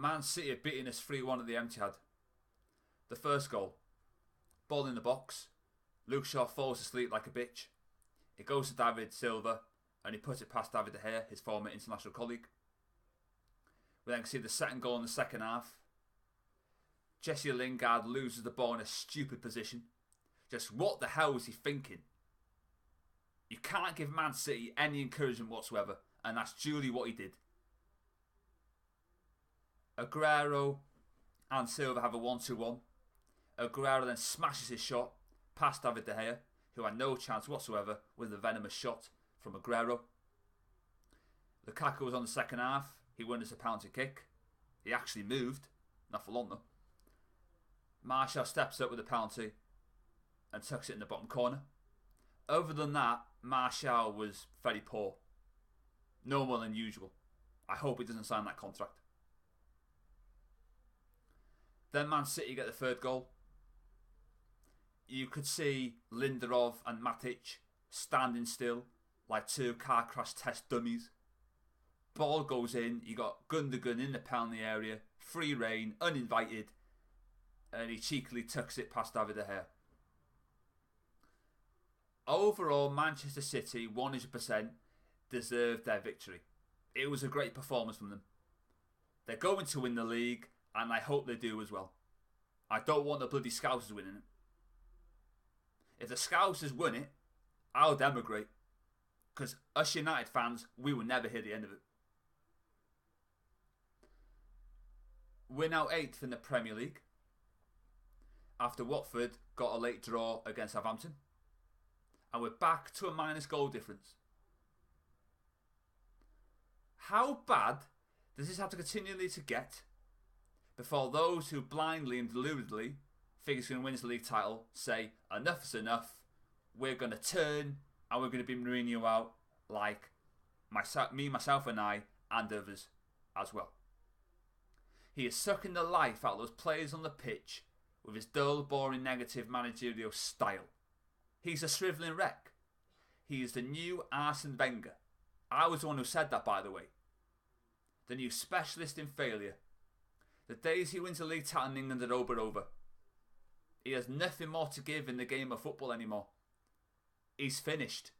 Man City had beaten us 3-1 at the Etihad. The first goal. Ball in the box. Luke Shaw falls asleep like a bitch. It goes to David Silva and he puts it past David De Gea, his former international colleague. We then see the second goal in the second half. Jesse Lingard loses the ball in a stupid position. Just what the hell was he thinking? You can't give Man City any encouragement whatsoever, and that's duly what he did. Aguero and Silva have a 1-2-1. Aguero then smashes his shot past David De Gea, who had no chance whatsoever with the venomous shot from Aguero. Lukaku was on the second half. He won as a penalty kick. He actually moved, not for long though. Martial steps up with a penalty and tucks it in the bottom corner. Other than that, Martial was very poor. No more than usual. I hope he doesn't sign that contract. Then Man City get the third goal. You could see Lindelof and Matic standing still like two car crash test dummies. Ball goes in, you got Gundogan in the penalty area, free reign, uninvited, and he cheekily tucks it past David De Gea. Overall, Manchester City 100% deserved their victory. It was a great performance from them. They're going to win the league, and I hope they do as well. I don't want the bloody Scousers winning it. If the Scousers win it, I'll emigrate. Because us United fans, we will never hear the end of it. We're now 8th in the Premier League, after Watford got a late draw against Southampton. And we're back to a minus goal difference. How bad does this have to continually to get before those who blindly and deludedly think it's going to win the league title say, enough is enough, we're going to turn and we're going to be Mourinho out like me, myself and I and others as well. He is sucking the life out of those players on the pitch with his dull, boring, negative managerial style. He's a shrivelling wreck. He is the new Arsene Wenger. I was the one who said that, by the way. The new specialist in failure. The days he wins the league title in England are over. He has nothing more to give in the game of football anymore. He's finished.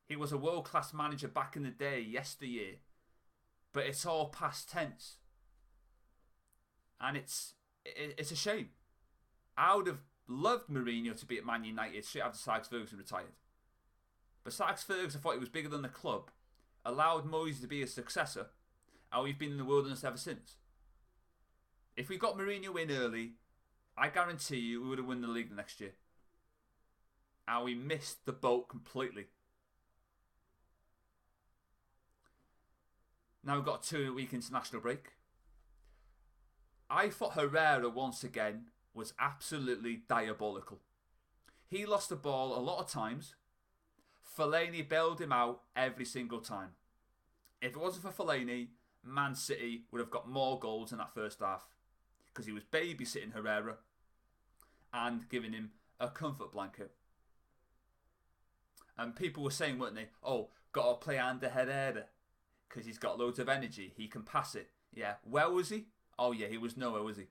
He was a world-class manager back in the day, yesteryear. But it's all past tense. And it's a shame. I would have loved Mourinho to be at Man United straight after Alex Ferguson retired. But Alex Ferguson thought he was bigger than the club, allowed Moyes to be his successor, and we've been in the wilderness ever since. If we got Mourinho in early, I guarantee you we would have won the league the next year. And we missed the boat completely. Now we've got a 2-week international break. I thought Herrera once again was absolutely diabolical. He lost the ball a lot of times. Fellaini bailed him out every single time. If it wasn't for Fellaini, Man City would have got more goals in that first half. Because he was babysitting Herrera and giving him a comfort blanket. And people were saying, weren't they, oh, got to play under Herrera because he's got loads of energy. He can pass it. Yeah, where was he? Oh yeah, he was nowhere, was he?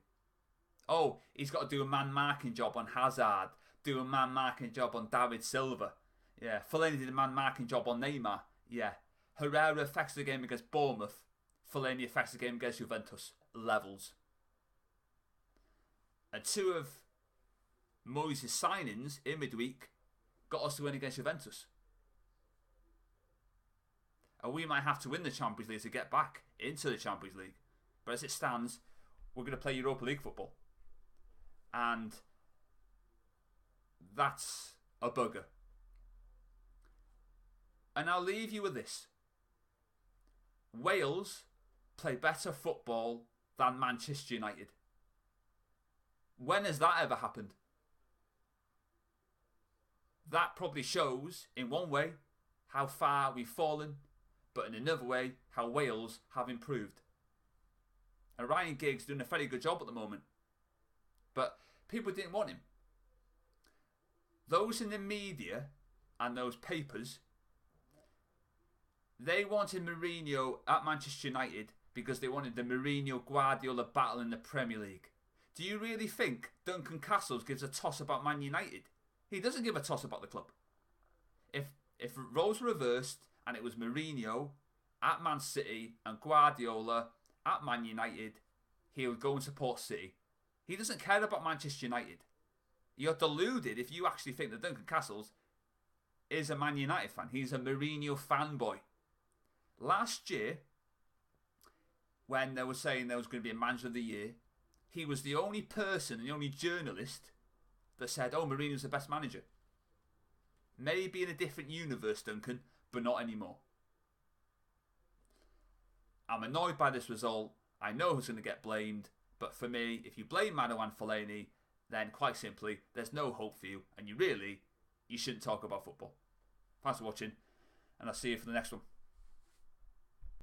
Oh, he's got to do a man-marking job on Hazard. Do a man-marking job on David Silva. Yeah, Fellaini did a man-marking job on Neymar. Yeah, Herrera affects the game against Bournemouth. Fellaini affects the game against Juventus. Levels. And 2 of Moyes' signings in midweek got us to win against Juventus. And we might have to win the Champions League to get back into the Champions League. But as it stands, we're going to play Europa League football. And that's a bugger. And I'll leave you with this. Wales play better football than Manchester United. When has that ever happened? That probably shows, in one way, how far we've fallen, but in another way, how Wales have improved. And Ryan Giggs doing a very good job at the moment. But people didn't want him. Those in the media and those papers, they wanted Mourinho at Manchester United because they wanted the Mourinho-Guardiola battle in the Premier League. Do you really think Duncan Castles gives a toss about Man United? He doesn't give a toss about the club. If roles were reversed and it was Mourinho at Man City and Guardiola at Man United, he would go and support City. He doesn't care about Manchester United. You're deluded if you actually think that Duncan Castles is a Man United fan. He's a Mourinho fanboy. Last year, when they were saying there was going to be a manager of the year, he was the only person and the only journalist that said, oh, Mourinho's the best manager. Maybe in a different universe, Duncan, but not anymore. I'm annoyed by this result. I know who's going to get blamed, but for me, if you blame Marouane Fellaini, then quite simply, there's no hope for you, and you shouldn't talk about football. Thanks for watching, and I'll see you for the next one.